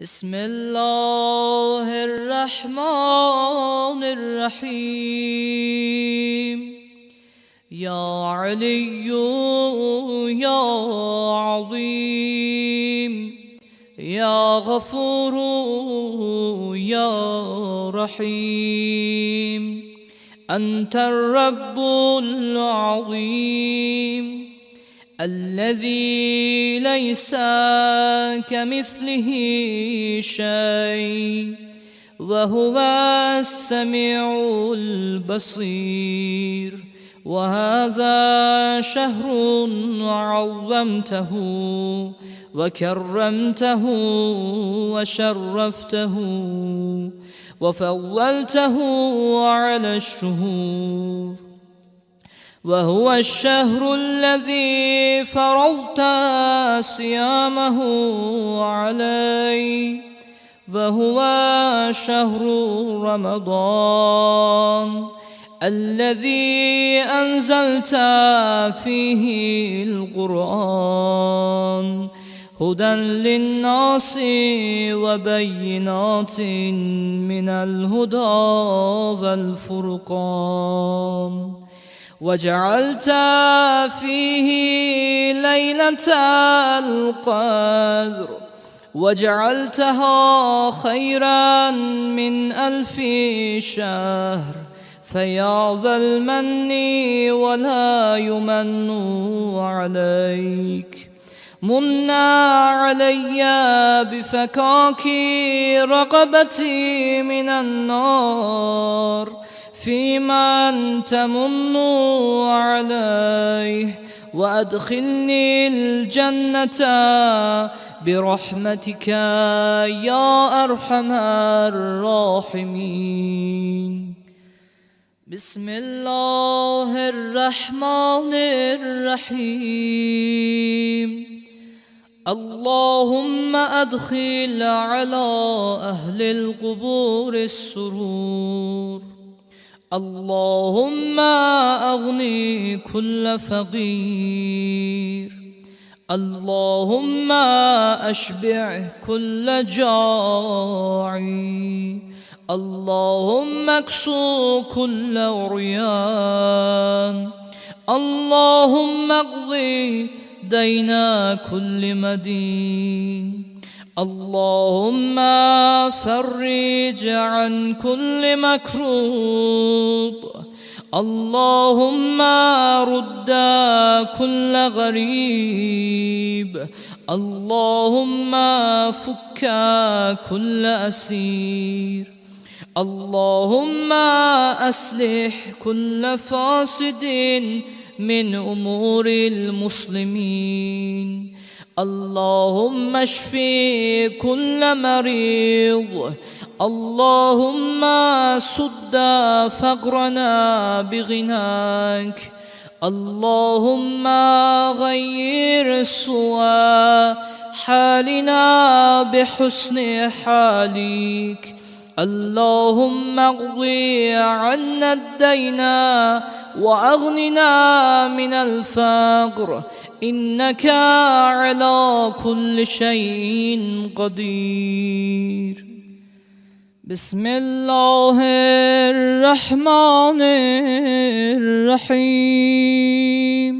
بسم الله الرحمن الرحيم. يا علي يا عظيم يا غفور يا رحيم، أنت الرب العظيم الذي ليس كمثله شيء، وهو السميع البصير. وهذا شهر عظمته وكرمته وشرفته وفضلته على الشهور، وهو الشهر الذي فرضت صيامه علي، وهو شهر رمضان الذي أنزلت فيه القرآن هدى للناس وبينات من الهدى والفرقان، وجعلت فيه ليلة القدر وجعلتها خيرا من 1000 شهر. فيا ذا المن ولا يمن عليك، منا علي بفكاك رقبتي من النار فيمن تمن عليه، وأدخلني الجنة برحمتك يا أرحم الراحمين. بسم الله الرحمن الرحيم. اللهم أدخل على أهل القبور السرور، اللهم أغني كل فقير، اللهم أشبع كل جاعي، اللهم اكسو كل عريان، اللهم اقضي دين كل مدين، اللهم فرج عن كل مكروب، اللهم رد كل غريب، اللهم فك كل أسير، اللهم أصلح كل فاسد من أمور المسلمين، اللهم اشفي كل مريض، اللهم سد فقرنا بغناك، اللهم غير سوء حالنا بحسن حالك، اللهم اقضي عنا الدين وأغننا من الفقر، إنك على كل شيء قدير. بسم الله الرحمن الرحيم.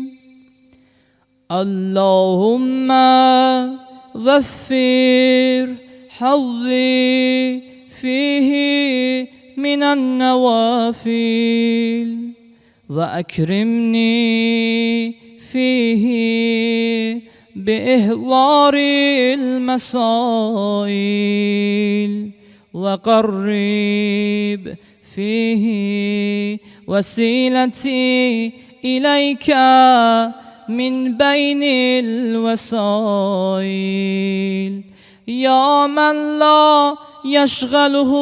اللهم وفر حظي فيه من النوافل، وأكرمني فيه بإحضار المسائل، وقرب فيه وسيلتي إليك من بين الوسائل، يا من لا يشغله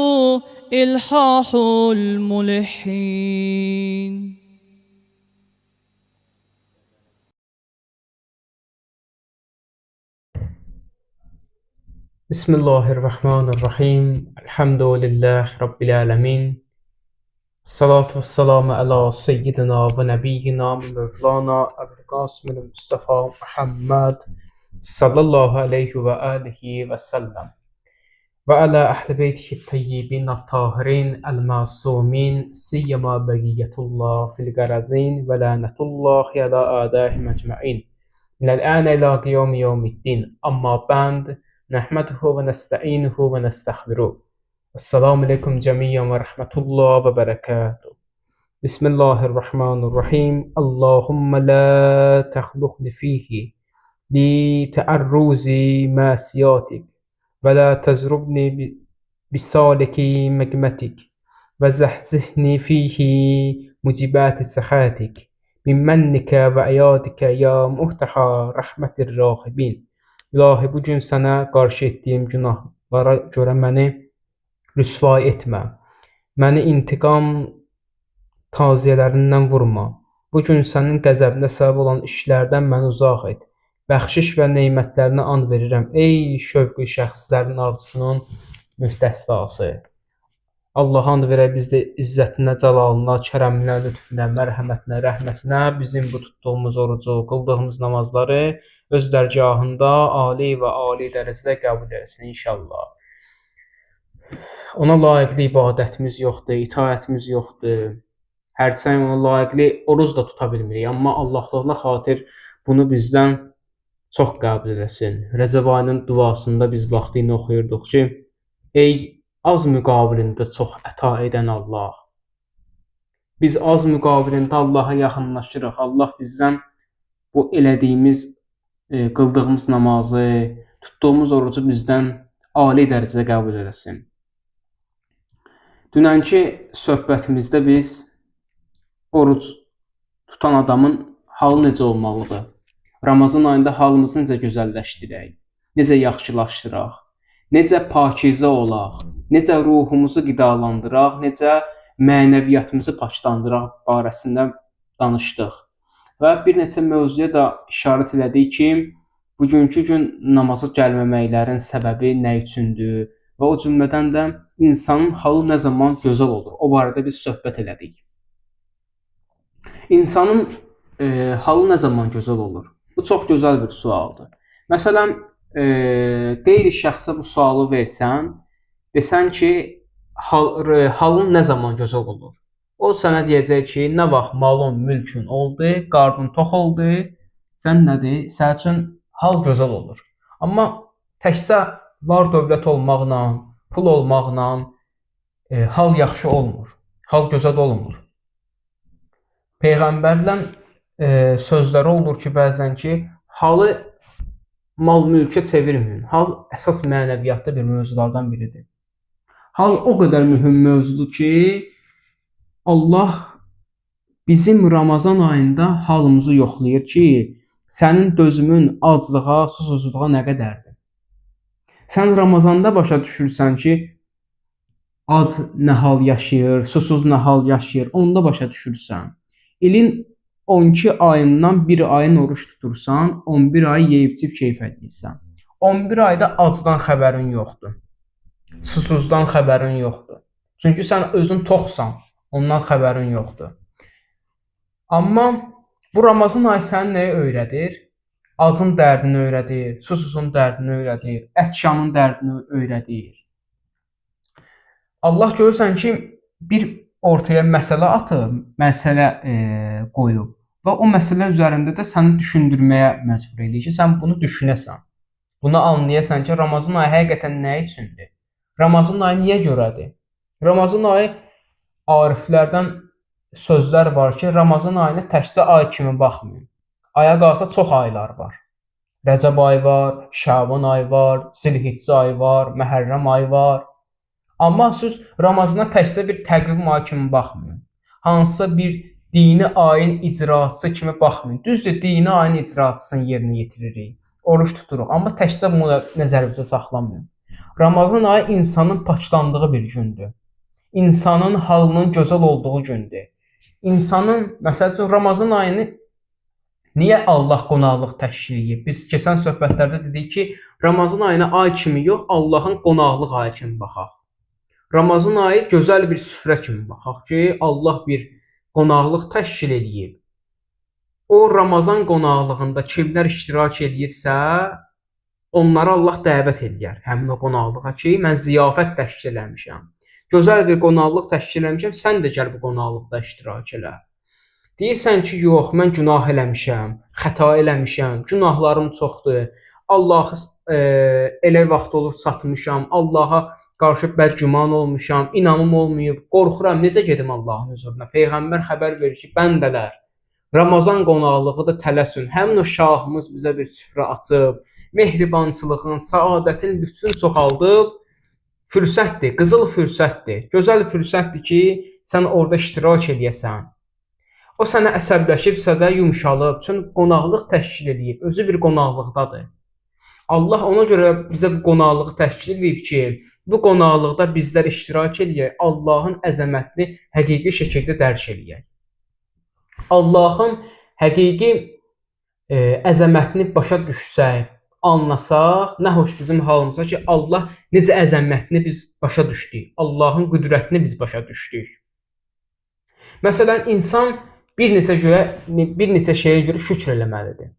إلحاح الملحين. Bismillahirrahmanirrahim. Elhamdülillahi Rabbil alemin. Salatu vesselamu ala seyyidina ve nebiyyina Mevlana Ebul Qasim Mustafa Muhammed sallallahu aleyhi ve alihi ve sellem. Ve ala ahli beytihi tayyibin at-tahirin el-masumin siyyama bagiyetullah fil garazin ve lanetullahi ala adaihim ecmain. Minel âne ila qiyâmi yevmiddin. Amma ba'd. Nəhməduhu və nəstəinuhu və nəstəxfiruh. Assalamu aleykum cəmiyyən və rəhmətullah və bərəkatuh. Bismillahirrahmanirrahim. Allahumma la təxluqni fihi li təərruzi məsiyatik və la təzrubni bisaliki məqmətik və zəhzihni fihi mucibəti səxətik min mənnikə və əyadikə ya muhtəha rəhmətir rahibin. İlahi, bu gün sənə qarşı etdiyim günahlara görə məni rüsva etmə. Məni intiqam taziyələrindən vurma. Bu gün sənin qəzəbinə səbəb olan işlərdən məni uzaq et. Bəxşiş və neymətlərinə and verirəm. Ey şövqü şəxslərin arzusunun mühtəsası. Allah and verək bizdə izzətinə, cəlalına, kərəminə, lütfündə, mərhəmətinə, rəhmətinə bizim bu tutduğumuz orucu, qıldığımız namazları öz dərgahında ali və ali dərəcədə qəbul etsin inşallah. Ona layiqli ibadətimiz yoxdur, itaətimiz yoxdur. Hərçənd ona layiqli oruc da tuta bilmirik, amma Allahlığına xatir bunu bizdən çox qəbul etsin. Rəcəb ayının duasında biz vaxtıyla oxuyurduq ki, ey az müqabilində çox əta edən Allah. Biz az müqabilində Allaha yaxınlaşırıq. Allah bizdən bu elədiyimiz qıldığımız namazı, tutduğumuz orucu bizdən ali dərəcədə qəbul etsin. Dünənki söhbətimizdə biz oruc tutan adamın halı necə olmalıdır? Ramazan ayında halımızı necə gözəlləşdirək? Necə yaxşılaşdıraq? Necə pakizə olaq? Necə ruhumuzu qidalandıraq? Necə mənəviyyatımızı paçlandıraq barəsində danışdıq. Və bir neçə mövzuya da işarət elədik ki, bugünkü gün namaza gəlməməklərin səbəbi nə üçündür və o cümlədən də insanın halı nə zaman gözəl olur? O barədə biz söhbət elədik. İnsanın halı nə zaman gözəl olur? Bu çox gözəl bir sualdır. Məsələn, qeyri-şəxsə bu sualı versən, desən ki, halın nə zaman gözəl olur? O sənə deyəcək ki, nə vaxt malın, mülkün oldu, qarnın tox oldu, sən nədir? Sənin üçün hal gözəl olur. Amma təkcə var dövlət olmaqla, pul olmaqla hal yaxşı olmur, hal gözəl olmur. Peyğəmbərdən sözləri olur ki, bəzən ki, halı mal-mülkə çevirməyin. Hal əsas mənəviyyatda bir mövzulardan biridir. Hal o qədər mühüm mövzudur ki, Allah bizim Ramazan ayında halımızı yoxlayır ki, sənin dözümün aclığa, susuzluğa nə qədərdir? Sən Ramazanda başa düşürsən ki, ac nə hal yaşayır, susuz nə hal yaşayır, onda başa düşürsən. İlin 12 ayından bir ayın oruç tutursan, 11 ay yeyib-içib keyf edirsən. 11 ayda acdan xəbərin yoxdur. Susuzdan xəbərin yoxdur. Çünki sən özün toxsan, ondan xəbərin yoxdur. Amma bu Ramazan ayı səni nəyə öyrədir? Acın dərdini öyrədir, susuzun dərdini öyrədir, ətşanın dərdini öyrədir. Allah görürsən ki, bir ortaya məsələ atıb, məsələ qoyub və o məsələ üzərində də səni düşündürməyə məcbur edir ki, sən bunu düşünəsən. Bunu anlayasan ki, Ramazan ayı həqiqətən nə üçündür? Ramazan ayı niyə görədir? Ramazan ayı ariflərdən sözlər var ki, Ramazan ayına təkcə ay kimi baxmayın. Aya qalsa çox aylar var. Rəcəb ayı var, Şaban ayı var, Zilhiccə ayı var, Məhərrəm ayı var. Amma siz Ramazana təkcə bir təqvim ayı kimi baxmayın. Hansısa bir dini ayın icraçısı kimi baxmayın. Düzdür, dini ayın icraçısını yerinə yetiririk. Oruç tuturuq, amma təkcə bunu nəzərimizdə saxlamayın. Ramazan ayı insanın paçlandığı bir gündür. İnsanın halının gözəl olduğu gündür. İnsanın, məsəl üçün, Ramazan ayını niyə Allah qonaqlıq təşkil edib? Biz keçən söhbətlərdə dedik ki, Ramazan ayına ay kimi yox, Allahın qonaqlıq ayı kimi baxaq. Ramazan ayı gözəl bir süfrə kimi baxaq ki, Allah bir qonaqlıq təşkil edib. O Ramazan qonaqlığında kimlər iştirak edirsə, onlara Allah dəvət edir həmin o qonaqlığa ki, mən ziyafət təşkil etmişəm. Gözəl bir qonaqlıq təşkil etmişəm, sən də gəl bu qonaqlıqda iştirak elə. Deyirsən ki, yox, mən günah eləmişəm, xəta eləmişəm, günahlarım çoxdur. Allahı elə vaxt olub satmışam, Allaha qarşı bədgüman olmuşam, inamım olmayıb, qorxuram, necə gedim Allahın huzuruna? Peyğəmbər xəbər verir ki, bəndələr, Ramazan qonaqlığı da tələsün. Həmin o şahımız bizə bir süfrə açıb, mehribançılığın, səadətin bütün çoxaldıb, fürsətdir, qızıl fürsətdir, gözəl fürsətdir ki, sən orada iştirak edəsən. O sənə əsəbləşibsə də yumşalıb, çünki qonaqlıq təşkil edib, özü bir qonaqlıqdadır. Allah ona görə bizə bu qonaqlığı təşkil edib ki, bu qonaqlıqda bizlər iştirak edək, Allahın əzəmətini həqiqi şəkildə dərk edək. Allahın həqiqi əzəmətini başa düşsək, anlasaq, nə xoş bizim halımıza ki, Allah necə əzəmətini biz başa düşdük, Allahın qüdrətini biz başa düşdük. Məsələn, insan bir neçə şeyə görə şükr eləməlidir.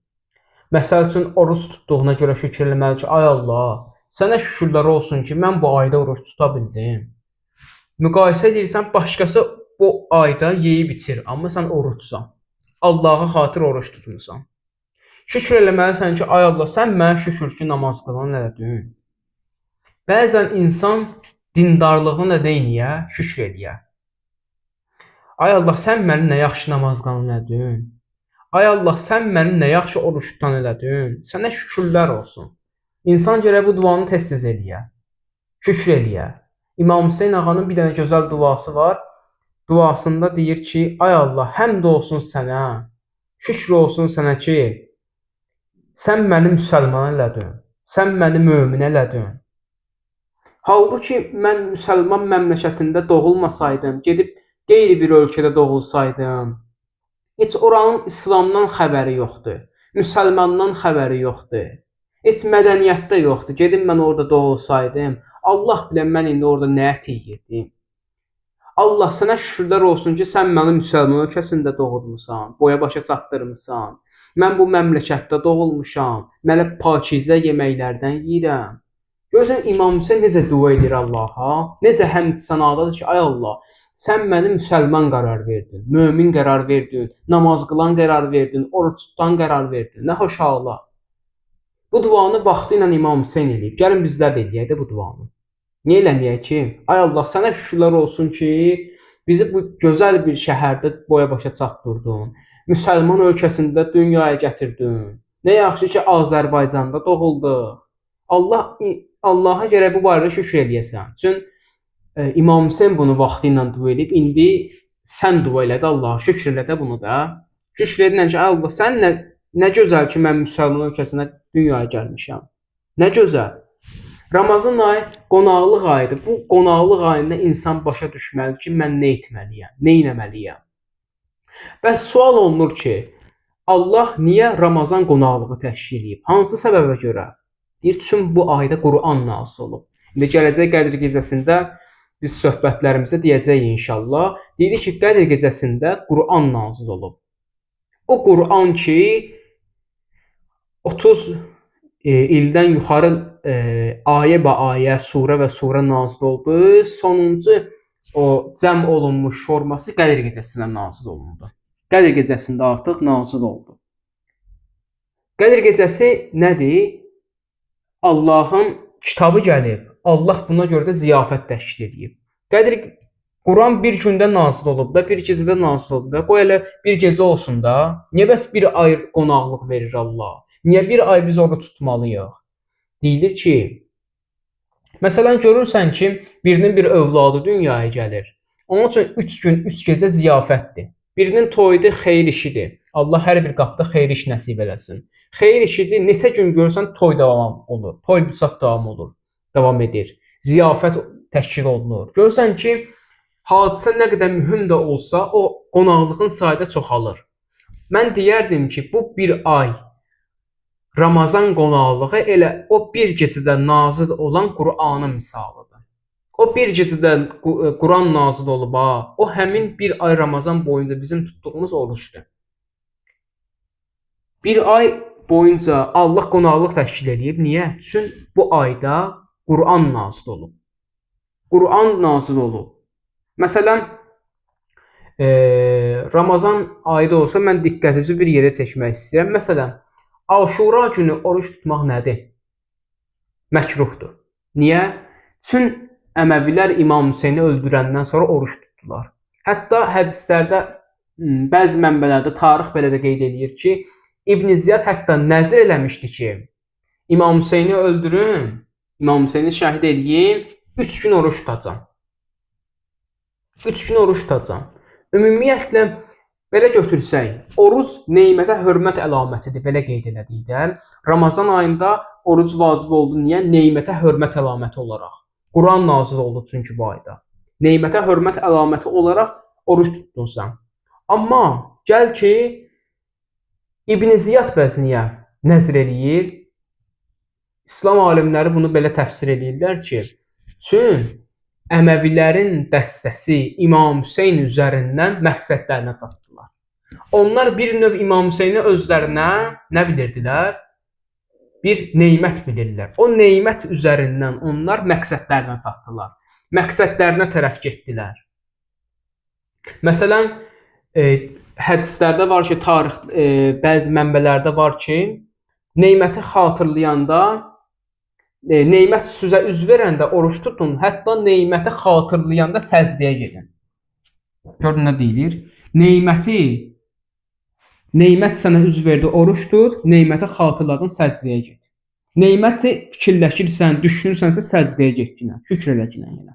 Məsəl üçün, oruç tutduğuna görə şükür eləməlidir ki, ay Allah, sənə şükürlər olsun ki, mən bu ayda oruç tuta bildim. Müqayisə edirsən, başqası bu ayda yeyib içir, amma sən oruçsan. Allaha xatir oruç tutmusan. Şükür eləməlisən ki, ay Allah, sən mənə şükür ki, namaz qılan elədin. Bəzən insan dindarlığını nə eləyə? Şükür eləyə. Ay Allah, sən məni nə yaxşı namaz qılan elədin. Ay Allah, sən məni nə yaxşı oruç tutan elədin. Sənə şükürlər olsun. İnsan gərək bu duanı tez-tez eləyə. Şükür eləyə. İmam Hüseyn ağanın bir dənə gözəl duası var. Duasında deyir ki, ay Allah, həmd olsun sənə, şükür olsun sənə ki, sən məni müsəlman elədin, sən məni mömin elədin. Halbuki mən müsəlman məmləkətində doğulmasaydım, gedib qeyri bir ölkədə doğulsaydım, heç oranın İslamdan xəbəri yoxdur, müsəlmandan xəbəri yoxdur, heç mədəniyyətdə yoxdur, gedib mən orada doğulsaydım, Allah bilən mən indi orada nə ət yeyirdim. Allah sənə şükürlər olsun ki, sən məni müsəlman ölkəsində doğulmusan, boya başa çatdırmısan. Mən bu məmləkətdə doğulmuşam, mən pakizə yeməklərdən yeyirəm. Görürsən, İmam Hüseyn necə dua edir Allaha, necə həmd sənadadır ki, ay Allah, sən məni müsəlman qərar verdin, mömin qərar verdin, namaz qılan qərar verdin, oruç tutan qərar verdin. Nə xoş hallar. Bu duanı vaxtı ilə İmam Hüseyn eləyib. Gəlin bizlər də eləyək də bu duanı. Niyə eləməyək ki? Ay Allah, sənə şükürlər olsun ki, bizi bu gözəl bir şəhərdə boya başa çatdırdın. Müsəlman ölkəsində dünyaya gətirdin. Nə yaxşı ki, Azərbaycanda doğulduq. Allaha gərək bu barədə şükür eləyəsən. Çünki İmam Hüseyn bunu vaxtı ilə dua edib, indi sən dua elədə Allaha, şükür elədə bunu da. Şükür edinən ki, Allah, sən nə gözəl ki, mən müsəlman ölkəsində dünyaya gəlmişəm. Nə gözəl. Ramazan ayı qonaqlıq ayıdır. Bu qonaqlıq ayında insan başa düşməli ki, mən nə etməliyəm, nə etməliyəm. Bəs sual olunur ki, Allah niyə Ramazan qonaqlığı təşkil edib? Hansı səbəbə görə? Deyir, çünki bu ayda Quran nazil olub. İndi gələcək Qədr gecəsində biz söhbətlərimizdə deyəcəyik inşallah. Deyirik ki, Qədr gecəsində Quran nazil olub. O Quran ki, 30 ildən yuxarı ayə və ayə, surə və surə nazil oldu. Sonuncu o cəm olunmuş forması Qədr gecəsində nazil olundu. Qədr gecəsində artıq nazil oldu. Qədr gecəsi nədir? Allahın kitabı gəlib. Allah buna görə də ziyafət təşkil edib. Quran bir gündə nazil olub da, bir gecədə nazil olub da. Qoy elə bir gecə olsun da. Niyə bəs bir ay qonaqlıq verir Allah? Niyə bir ay biz onu tutmalıyıq? Deyilir ki, məsələn görürsən ki, birinin bir övladı dünyaya gəlir. Onun üçün 3 gün, 3 gecə ziyafətdir. Birinin toyudur, xeyir işidir. Allah hər bir qapıda xeyir iş nəsib eləsin. Xeyir işidir, neçə gün görsən toy davam olur, toy büsat davam olur. davam edir. Ziyafət təşkil olunur. Görürsən ki, hadisə nə qədər mühüm də olsa, o qonaqlığın sayı da çoxalır. Mən deyərdim ki, bu bir ay Ramazan qonaqlığı elə o bir gecədə nazil olan Qur'anın misalıdır. O bir gecədə Quran nazil olub, o həmin bir ay Ramazan boyunca bizim tutduğumuz oruçdur. Bir ay boyunca Allah qonaqlıq təşkil edib. Niyə? Çünki bu ayda Quran nazil olub. Quran nazil olub. Məsələn, Ramazan ayda olsa mən diqqətinizi bir yerə çəkmək istəyirəm. Məsələn, Aşura günü oruç tutmaq nədir? Məkruhdur. Niyə? Çünki Əməvilər İmam Hüseyni öldürəndən sonra oruç tutdular. Hətta hədislərdə, bəzi mənbələrdə tarix belə də qeyd edir ki, İbn Ziyad hətta nəzr eləmişdi ki, İmam Hüseyni öldürün, İmam Hüseyni şəhid edin, 3 gün oruç tutacam. 3 gün oruç tutacam. Ümumiyyətlə, belə götürsək, oruc neymətə hörmət əlamətidir, belə qeyd elədikdə. Ramazan ayında oruc vacib oldu. Niyə? Neymətə hörmət əlaməti olaraq. Quran nazil oldu çünki bu ayda. Neymətə hörmət əlaməti olaraq oruç tutdunsan. Amma gəl ki, İbn Ziyad bəzniyə nəzr eləyir. İslam alimləri bunu belə təfsir edirlər ki, çünki Əməvilərin dəstəsi İmam Hüseyn üzərindən məqsədlərinə çatdılar. Onlar bir növ İmam Hüseyni özlərinə nə bilirdilər? Bir neymət bilirlər. O neymət üzərindən onlar məqsədlərinə çatdılar. Məqsədlərinə tərəf getdilər. Məsələn, hədislərdə var ki, bəzi mənbələrdə var ki, neyməti xatırlayanda, neymət sizə üz verəndə oruç tutun, hətta neyməti xatırlayanda səcdəyə gedin. Görün nə deyilir? Neymət sənə üz verdi, oruç tut, neyməti xatırladın, səcdəyə get. Neyməti fikirləşirsən, düşünürsənsə səcdəyə getginə, şükr eləginə yenə.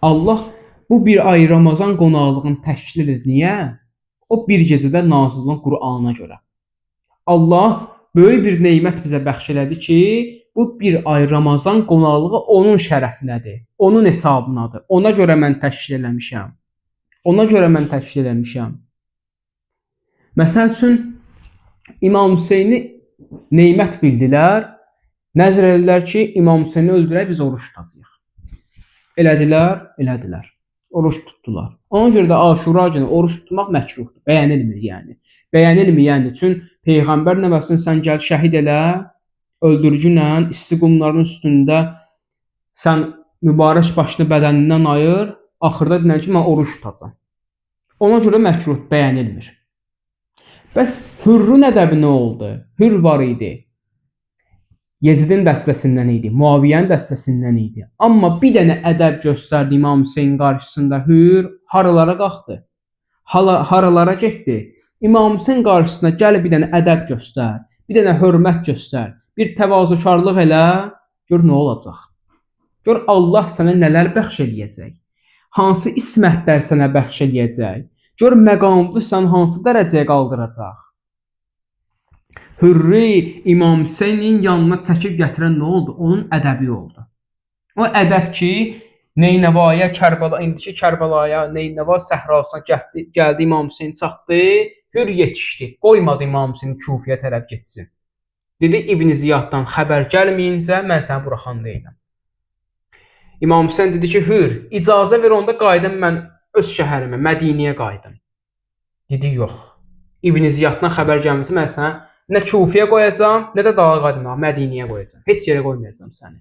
Allah bu bir ay Ramazan qonaqlığını təşkil edir. Niyə? O bir gecədə nazil olan Qur'ana görə. Allah böyük bir neymət bizə bəxş elədi ki, bu bir ay Ramazan qonaqlığı onun şərəfinədir, onun hesabınadır. Ona görə mən təşkil eləmişəm. Ona görə mən təşkil eləmişəm. Məsəl üçün, İmam Hüseyni neymət bildilər, nəzr edilər ki, İmam Hüseyni öldürək, biz oruç tutacağıq. Elədilər, elədilər. Oruç tutdular. Ona görə də Aşura günü oruç tutmaq məkruhdur. Bəyənilmir yəni. Bəyənilmir yəni. Çünki Peyğəmbər nəvəsini sən gəl şəhid elə, öldürücünlə, isti qumların üstündə sən mübarək başını bədənindən ayır, axırda deyən ki, mən oruç tutacağam. Ona görə məkruh bəyənilmir. Bəs Hürrün ədəbi nə oldu? Hürr var idi. Yezidin dəstəsindən idi, Muaviyyənin dəstəsindən idi. Amma bir dənə ədəb göstərdi İmam Hüseyn qarşısında. Hürr haralara qalxdı? Haralara getdi? İmam Hüseyn qarşısında gəl bir dənə ədəb göstər, bir dənə hörmət göstər, bir təvazökarlıq elə, gör nə olacaq. Gör Allah sənə nələr bəxş eləyəcək. Hansı ismətlər sənə bəxş eləyəcək. Gör məqamını sən hansı dərəcəyə qaldıracaq. Hürri İmam Hüseynin yanına çəkib gətirən nə oldu? Onun ədəbi oldu. O ədəb ki, Neynəvaya, indiki Kərbəlaya, Neynəva səhrasına gəldi, İmam Hüseyn çatdı, Hürr yetişdi. Qoymadı İmam Hüseyn Kufiyə tərəf getsin. Dedi, İbn Ziyaddan xəbər gəlməyincə mən səni buraxan deyiləm. İmam Hüseyn dedi ki, Hürr, icazə ver, onda qayıdım mən öz şəhərimə, Mədiniyə qayıdım. Dedi, yox. İbn Ziyaddan xəbər gəlməsə mən sənə nə Kufiyə qoyacam, nə də dağa qayıdıma, Mədiniyə qoyacam. Heç yerə qoymayacam səni.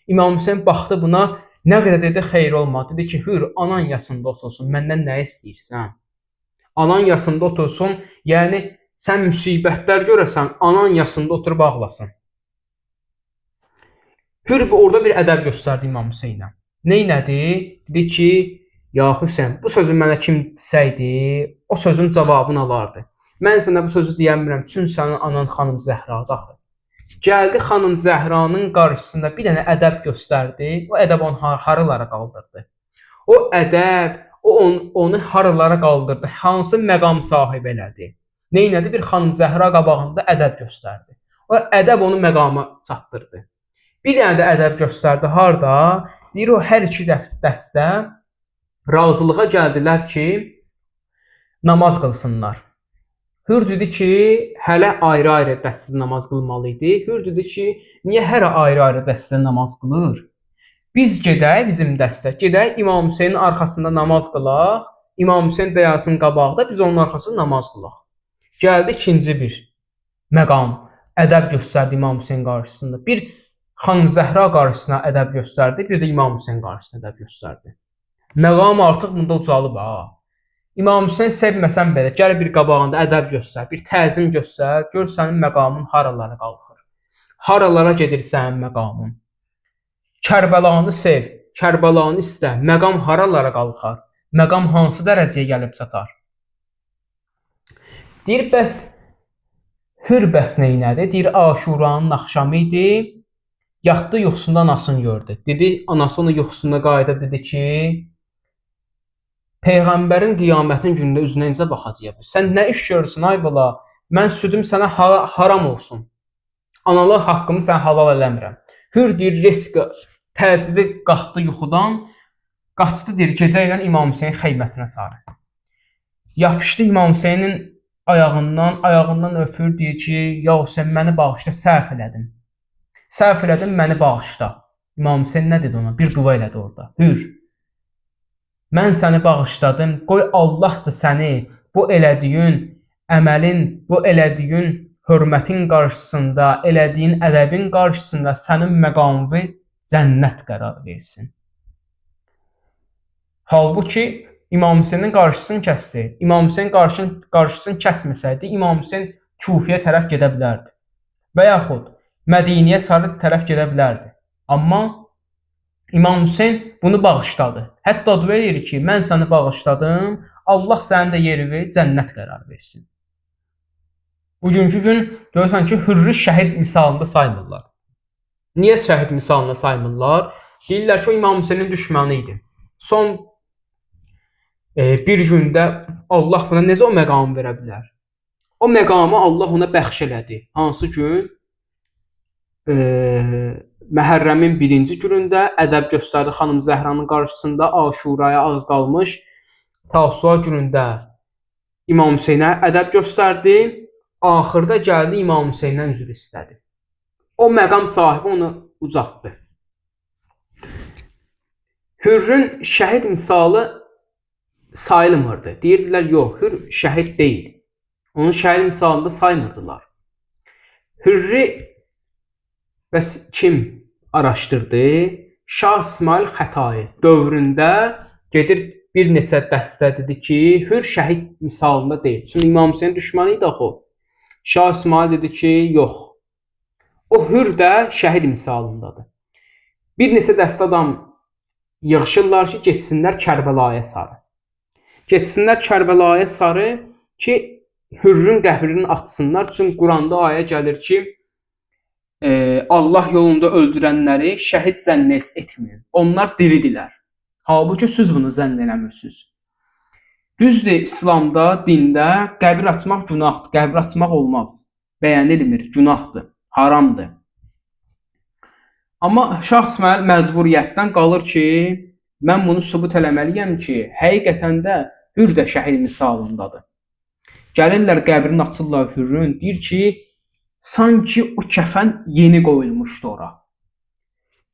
İmam Hüseyn baxdı buna, nə qədər dedi, xeyir olmadı. Dedi ki, Hürr, anan yasında otursun, məndən nə istəyirsən? Anan yasında otursun, yəni sən müsibətlər görəsən, anan yasında oturub ağlasın. Hürr orada bir ədəb göstərdi İmam Hüseynə. Neynədi? Dedi ki, ya Hüseyn, bu sözü mənə kim desəydi, o sözün cavabını alardı. Mən sənə bu sözü deyəmirəm, çünki sənin anan xanım Zəhradır axı. Gəldi xanım Zəhranın qarşısında bir dənə ədəb göstərdi, o ədəb onu haralara qaldırdı. O ədəb, onu haralara qaldırdı, hansı məqam sahibi elədi. Neynədi? Bir xanım Zəhra qabağında ədəb göstərdi. O ədəb onu məqama çatdırdı. Bir dənə də ədəb göstərdi. Harda? Deyir o hər iki dəstə razılığa gəldilər ki, namaz qılsınlar. Hür dedi ki, hələ ayrı-ayrı dəstədə namaz qılmalı idi. Hür dedi ki, niyə hər ayrı-ayrı dəstədə namaz qılır? Biz gedək, bizim dəstə, gedək İmam Hüseynin arxasında namaz qılaq. İmam Hüseyn dayansın qabaqda, biz onun arxasında namaz qılaq. Gəldi ikinci bir məqam, ədəb göstərdi İmam Hüseyn qarşısında. Bir Xanım Zəhra qarşısına ədəb göstərdi, bir də İmam Hüseyn qarşısına ədəb göstərdi. Məqam artıq bunda ucalıb ha. İmam Hüseyn sevməsən belə, gəl bir qabağında ədəb göstər, bir təzim göstər, gör sənin məqamın haralara qalxır. Haralara gedir sənin məqamın. Kərbəlanı sev, Kərbəlanı istə, məqam haralara qalxar, məqam hansı dərəcəyə gəlib çatar. Deyir, bəs hür bəs neynədir? Deyir, Aşuranın axşamı idi, yatdı yuxusunda anasını gördü. Dedi, anası onu yuxusunda qayıdıb dedi ki, Peyğəmbərin qiyamətin günündə üzünə necə baxacaq? Sən nə iş görürsən ay bala? Mən südüm sənə haram olsun. Analıq haqqımı sən halal eləmirəm. Hür deyir, risk təcili qalxdı yuxudan, qaçdı deyir, gecə ilə İmam Hüseyin xeyməsinə sarı. Yapışdı İmam Hüseynin ayağından öpür, deyir ki, ya sən məni bağışla, səhv elədim. Səhv elədim, məni bağışla. İmam Hüseyin nə dedi ona? Bir dua elədi orada. Hür. Mən səni bağışladım, qoy Allah da səni bu elədiyin əməlin, bu elədiyin hörmətin qarşısında, elədiyin ədəbin qarşısında sənin məqamını cənnət qərar versin. Halbuki İmam Hüseynin qarşısını kəsdi. İmam Hüseyin qarşısını kəsməsəydi, İmam Hüseyin Kufiyə tərəf gedə bilərdi. Və yaxud Mədiniyə sarı tərəf gedə bilərdi. Amma İmam Hüseyin bunu bağışladı. Hətta dua edir ki, mən səni bağışladım, Allah sənin də yerini cənnət qərar versin. Bugünkü gün görürsən ki, Hürrü şəhid misalında saymırlar. Niyə şəhid misalında saymırlar? Deyirlər ki, o İmam Hüseynin düşmanı idi. Son bir gündə Allah buna necə o məqamı verə bilər? O məqamı Allah ona bəxş elədi. Hansı gün? Məhərrəmin birinci günündə ədəb göstərdi xanım Zəhranın qarşısında, Aşuraya az qalmış. Təsua günündə İmam Hüseynə ədəb göstərdi. Axırda gəldi İmam Hüseyndən üzr istədi. O məqam sahibi onu ucaltdı. Hürrün şəhid misalı sayılmırdı. Deyirdilər, yox, Hür şəhid deyil. Onu şəhid misalında saymırdılar. Hürri bəs kim araşdırdı? Şah İsmail Xətai dövründə gedir bir neçə dəstə dedi ki, Hür şəhid misalında deyil. Çünki İmam Hüseyin düşmanı idi axı. Şah İsmail dedi ki, yox. O Hür də şəhid misalındadır. Bir neçə dəstə adam yığışırlar ki, getsinlər Kərbəlaya sarı. Getsinlər Kərbəlaya sarı ki, Hürrün qəbrini açsınlar. Çünki Quranda ayə gəlir ki, Allah yolunda öldürənləri şəhid zənn etməyin. Onlar diridirlər. Halbuki siz bunu zənn eləmirsiniz. Düzdür, İslamda, dində qəbir açmaq günahdır. Qəbir açmaq olmaz. Bəyənilmir, günahdır, haramdır. Amma Şah İsmail məcburiyyətdən qalır ki, mən bunu sübut eləməliyəm ki, həqiqətən də Hür də şəhid misalındadır. Gəlirlər qəbrini açırlar Hürrün, deyir ki, sanki o kəfən yeni qoyulmuşdu ora.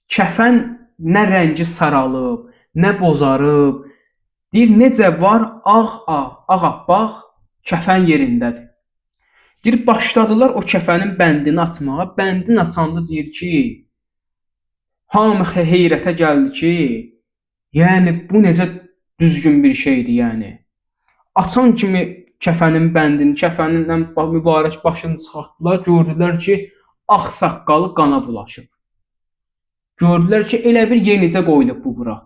Kəfən nə rəngi saralıb, nə bozarıb. Deyir, necə var, ağappaq kəfən yerindədir. Deyir, başladılar o kəfənin bəndini açmağa. Bəndini açanda deyir ki, hamı heyrətə gəldi ki, yəni bu necə düzgün bir şeydir yəni. Açan kimi kəfənin bəndini, kəfənindən mübarək başını çıxartdılar, gördülər ki, ağ saqqalı qana bulaşıb. Gördülər ki, elə bir yenicə qoyulub bu bura.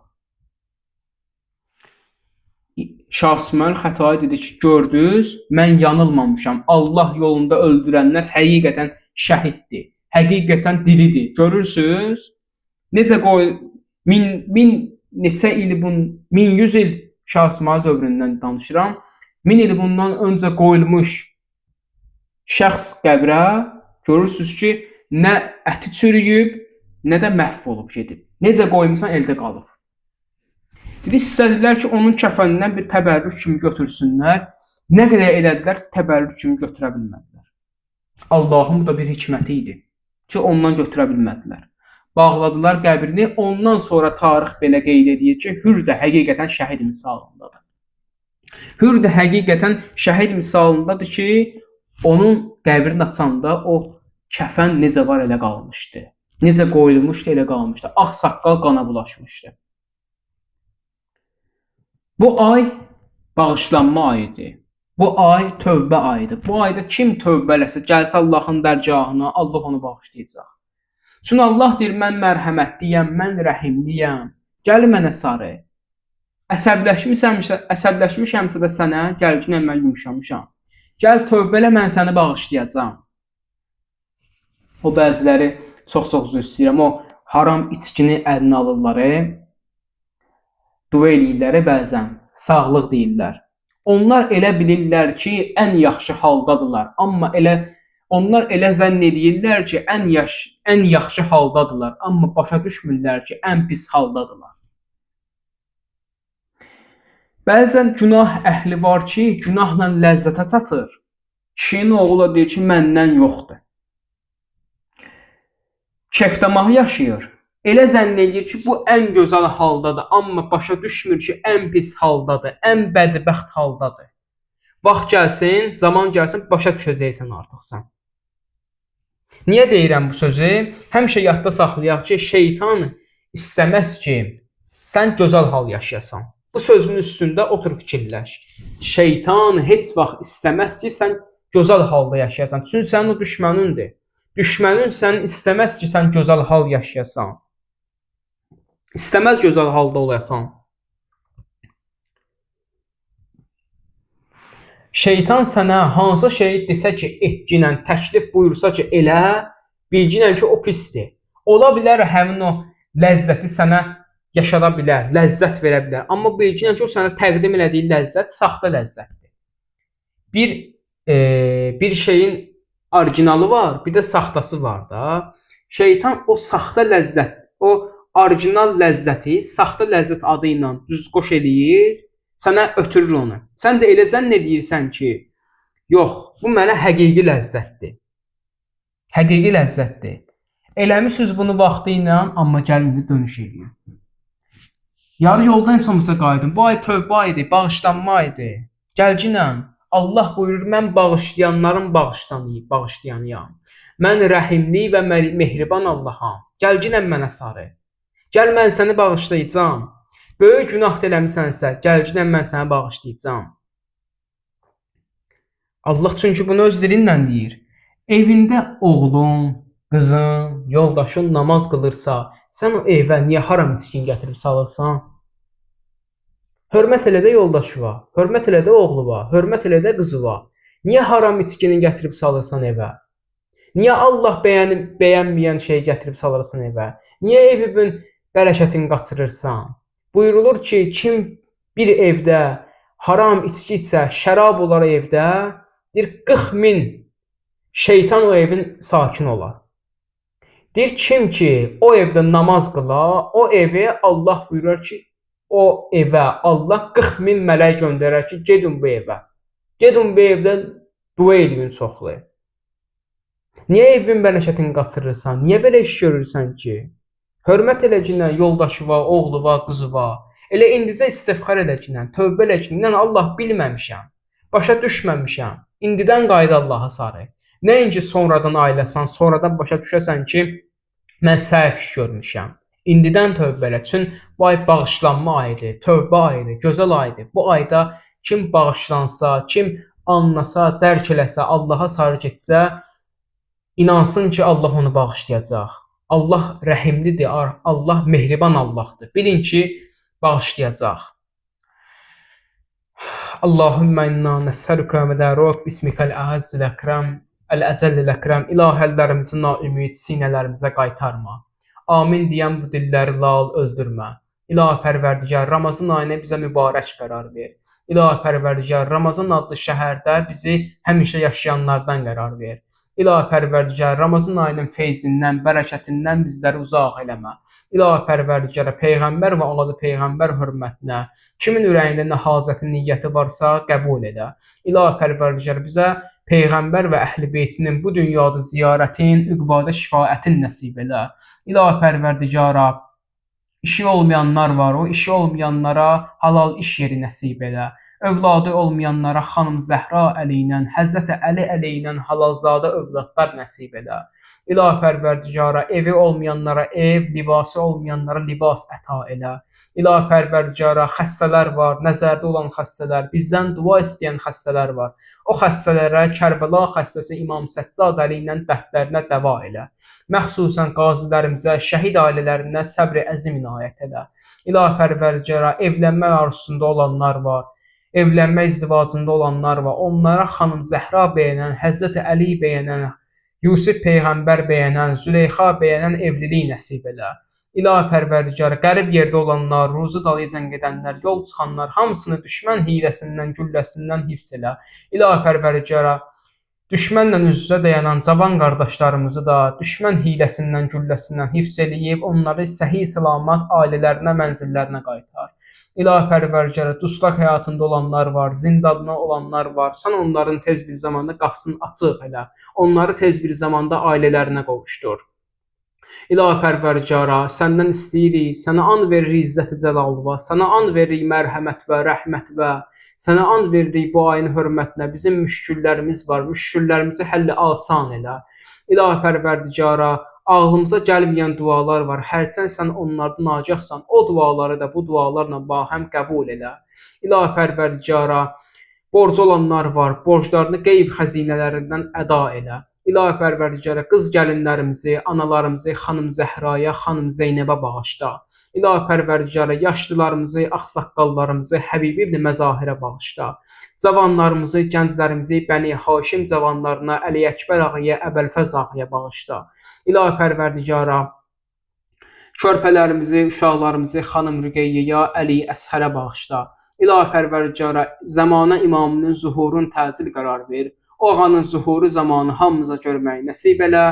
Şah İsmail Xətai dedi ki, gördünüz, mən yanılmamışam. Allah yolunda öldürənlər həqiqətən şəhiddir, həqiqətən diridir. Görürsünüz? Necə neçə il, 1100 il Şah İsmail dövründən danışıram. 1000 il bundan öncə qoyulmuş şəxs qəbrə görürsünüz ki, nə əti çürüyüb, nə də məhv olub gedib. Necə qoymusan eldə qalıb. Dedi, istədilər ki, onun kəfənindən bir təbərrük kimi götürsünlər. Nə qədər elədilər, təbərrük kimi götürə bilmədilər. Allahın bu da bir hikməti idi ki, ondan götürə bilmədilər. Bağladılar qəbrini, ondan sonra tarix belə qeyd edir ki, Hür də həqiqətən şəhid misalındadır. Hür də həqiqətən şəhid misalındadır ki, onun qəbrini açanda o kəfən necə var elə qalmışdı. Necə qoyulmuşdu elə qalmışdı. Ağ saqqal qana bulaşmışdı. Bu ay bağışlanma ayıdır. Bu ay tövbə ayıdır. Bu ayda kim tövbələsə, gəlsə Allahın dərgahına, Allah onu bağışlayacaq. Çünki Allah deyir, mən mərhəmətliyəm, mən rəhimliyəm. Gəl mənə sarı. Əsəbləşmişəmsə də sənə, gəl ki, mən yumuşamışam. Gəl tövbələ, mən səni bağışlayacağam. O bəziləri çox-çox üzr istəyirəm. O haram içkini əlinə alırlar, dua eləyirlər bəzən, sağlıq deyirlər. Onlar elə bilirlər ki, ən yaxşı haldadırlar. Amma onlar elə zənn edirlər ki, ən yaxşı haldadırlar. Amma başa düşmürlər ki, ən pis haldadırlar. Bəzən günah əhli var ki, günahla ləzzətə çatır. Kişinin oğlu deyir ki, məndən yoxdur. Keftamah yaşayır. Elə zənn edir ki, bu ən gözəl haldadır, amma başa düşmür ki, ən pis haldadır, ən bədbəxt haldadır. Vaxt gəlsin, zaman gəlsin, başa düşəcəksən artıq sən. Niyə deyirəm bu sözü? Həmişə yadda saxlayaq ki, şeytan istəməz ki, sən gözəl hal yaşayasan. Bu sözün üstündə otur fikirləş. Şeytan heç vaxt istəməz ki, sən gözəl halda yaşayasan. Çünki sənin o düşmənindir. Düşmənin sən istəməz ki, sən gözəl hal yaşayasan. İstəməz gözəl halda olayasan. Şeytan sənə hansı şeyi desə ki, etginlə, təklif buyursa ki, elə, bilginlə ki, o pisdir. Ola bilər həmin o ləzzəti sənə yaşada bilər, ləzzət verə bilər. Amma bilginlə ki, o sənə təqdim elədiyi ləzzət saxta ləzzətdir. Bir şeyin orijinalı var, bir də saxtası var da. Şeytan o saxta ləzzət, o orijinal ləzzəti saxta ləzzət adı ilə düz qoş eləyir, sənə ötürür onu. Sən də elə zənn edirsən ki, yox, bu mənə həqiqi ləzzətdir. Həqiqi ləzzətdir. Eləmisiniz bunu vaxtı ilə, amma gəlin dönüş eləyin. Yarı yoldan sonrasına qayıdın. Bu ay tövbə ayıdır, bağışlanma ayıdır. Gəlcinəm. Allah buyurur, mən bağışlayanların bağışlayanıyam. Mən rəhimli və mehriban Allaham. Gəlcinəm mənə sarı. Gəl mən səni bağışlayacağam. Böyük günah eləmisənsə, gəlcinəm mən səni bağışlayacağam. Allah çünki bunu öz dilindən deyir. Evində oğlun, qızın, yoldaşın namaz qılırsa, sən o evə niyə haram içkin gətirib salırsan? Hörmət elə də yoldaşı var, hörmət elə də oğlu var, hörmət elə də qızı var. Niyə haram içkini gətirib salırsan evə? Niyə Allah bəyənməyən şeyi gətirib salırsan evə? Niyə evin bərəkətini qaçırırsan? Buyurulur ki, kim bir evdə haram içki içsə, şərab olar evdə, 40.000 şeytan o evin sakin olar. Deyir, kim ki o evdə namaz qıla, o evi Allah buyurur ki, o evə Allah 40.000 mələk göndərər ki, gedin bu evə. Gedin bu evdə dua edin çoxlu. Niyə evin bərəkətini qaçırırsan? Niyə belə iş görürsən ki? Hörmət eləcinə yoldaşı var, oğlu var, qızı var. Elə indicə istiğfar eləcinə, tövbə eləcinə, Allah bilməmişəm, başa düşməmişəm. İndidən qayıt Allaha sarı. Nəinki sonradan ayılasan, sonradan başa düşəsən ki, mən səhv iş görmüşəm. İndidən tövbə elə. Çünki bu ay bağışlanma ayıdır, tövbə ayıdır, gözəl ayıdır. Bu ayda kim bağışlansa, kim anlasa, dərk eləsə, Allaha sarı getsə, inansın ki, Allah onu bağışlayacaq. Allah rəhimlidir, Allah mehriban Allahdır. Bilin ki, bağışlayacaq. Allahümmə inna nəsəlükə və dəruk bismikəl əəzzil əkrəm, əl-əcəllil əkrəm. İlahəllərimizin naümid sinələrimizə qaytarma. Amin deyən bu dilləri lal öldürmə. İlahi Pərverdigar, Ramazan ayına bizə mübarək qərar ver. İlahi Pərverdigar, Ramazan adlı şəhərdə bizi həmişə yaşayanlardan qərar ver. İlahi Pərverdigar, Ramazan ayının feyzindən, bərəkətindən bizləri uzaq eləmə. İlahi Pərverdigara, Peyğəmbər və oladı Peyğəmbər hörmətinə, kimin ürəyində nə hacətin niyyəti varsa qəbul edə. İlahi Pərverdigar, bizə Peyğəmbər və Əhl-i Beytinin bu dünyada ziyarətin, üqbada şifaətin nəsib elə. İlahi Pərverdigara, işi olmayanlar var, o işi olmayanlara halal iş yeri nəsib elə. Övladı olmayanlara xanım Zəhra əli ilə, Həzrəti Əli əli ilə halalzadə övladlar nəsib elə. İlahi Pərverdigara, evi olmayanlara ev, libası olmayanlara libas əta elə. İlahi Pərverdigara, xəstələr var, nəzərdə olan xəstələr, bizdən dua istəyən xəstələr var. O xəstələrə Kərbəla xəstəsi İmam Səccad əli ilə dərdlərinə dəva elə. Məxsusən qazilərimizə, şəhid ailələrinə səbr-i əzim inayət elə. İlahi Pərverdigara, evlənmək arzusunda olanlar var, evlənmə izdivacında olanlar var. Onlara xanım Zəhra bəyənən, Həzrəti Əli bəyənən, Yusuf Peyğəmbər bəyənən, Züleyxa bəyənən evliliyi nəsib elə. İlahi Pərverdigar, qərib yerdə olanlar, ruzu dalıcan gedənlər, yol çıxanlar, hamısını düşmən hiləsindən, gülləsindən hifz elə. İlahi Pərverdigara, düşmənlə üz-üzə dayanan cavan qardaşlarımızı da düşmən hiləsindən, gülləsindən hifz eləyib, onları səhi salamat ailələrinə, mənzillərinə qaytar. İlahi Pərverdigara, dustaq həyatında olanlar var, zindanda olanlar var. Sən onların tez bir zamanda qapısını açıq elə. Onları tez bir zamanda ailələrinə qovuşdur. İlahi Pərverdigara, səndən istəyirik, sənə and veririk İzzət-i Cəlalva, sənə and veririk mərhəmət və rəhmət və sənə and veririk bu ayın hörmətinə. Bizim müşküllərimiz var, müşküllərimizi həlli asan elə. İlahi Pərverdigara, ağlımıza gəlməyən dualar var. Hərçənd sən onlardan agahsan, o duaları da bu dualarla bahəm qəbul elə. İlahi Pərverdigara, borcu olanlar var, borclarını qeyb xəzinələrindən əda elə. İlahi Pərverdigara, qız gəlinlərimizi, analarımızı xanım Zəhraya, xanım Zeynəbə bağışla. İlahi Pərverdigara, yaşlılarımızı, ağsaqqallarımızı Həbib ibn Məzahirə bağışla. Cavanlarımızı, gənclərimizi Bəni Haşim cavanlarına, Əli Əkbər ağaya, Əbəlfəz ağaya bağışla. İlahi Pərverdigara, körpələrimizi, uşaqlarımızı xanım Rüqeyyəyə, Əli Əshərə bağışla. İlahi Pərverdigara, zəmanə imamının zuhurun təcil qərar ver. O ağanın zuhuru zamanı hamımıza görməyi nəsib elə.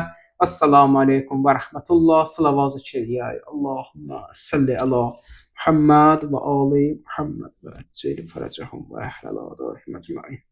Assalamu aleykum və rəhmətullah. Salavat zikr eləyək. Allahümmə salli əla Muhammed və ali Muhammed və əcəl fərəcəhum və əhlələ və məcməin.